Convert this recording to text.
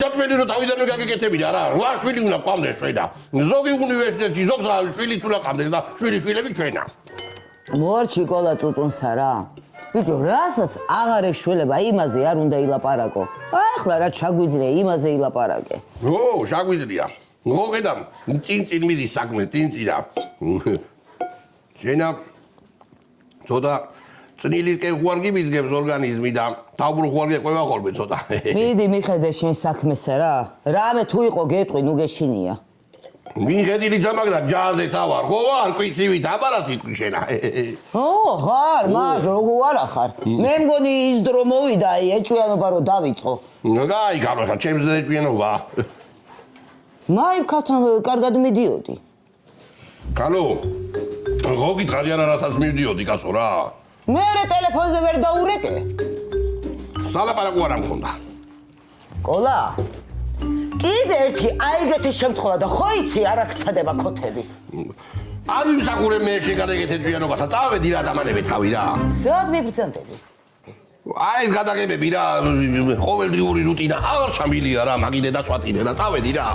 მითაწმენი რომ თავიდანვე გაგეკეთებინა რა. 8 შვილი უნდა ყავდეს ჩვენა. ზოგი უნივერსიტეტში ზოგს შვილიც უნდა ყავდეს და შვილიშვილები ჩვენა. მოარჩი კოლა წუწუნსა რა. ბიჭო, რასაც აღარ ეშველება, იმაზე არ უნდა ილაპარაკო. ახლა რა ჩაგვიძლია, იმაზე ილაპარაკე. ო, ჩაგვიძლია. მოგედა, წინ მიდის საქმე, წინ. შენა ცოტა წნილისკენ ხوار გიბიძგებს ორგანიზმი და თავბრუ ხوار გეყვება ხოლმე ცოტა. მიდი მიხედე შენ საქმესა რა. რამე თუ იყო გეტყვი, ნუ გეშინია. მიხედილი ძამაგდა ჯანზე თავარ, ხო არ კვიცივით აბარას იტყვი შენა. ხარ, მას როგორ არა ხარ. მე მგონი ის დრო მოვიდა, ეჭვიანობა რო დავიწყო. გაი, გამახა, ჩემს ეჭვიანობა. მაიმქათან კარგად მიდიოდი. კალო, ხო გითხარი არა რასაც მივდიოდი კაცო რა. მე ტელეფონზე ვერ დაურეკე. სალაპარაკო არ ამქონდა. კოლა. კიდე ერთი აიგეთი შემთხვევა და ხო იცი არ აქცადება ქოთები. არ ვიმსახურე მე შეგადაგეთ ეჭვიანობასა, წავედი რა დამანები თავი რა. სად მიბრძანდები? აი ეს გადაგებები რა, ყოველდღიური რუტინა აღარ ჩამილია რა, მაგიდე და სვატიდე და წავედი რა.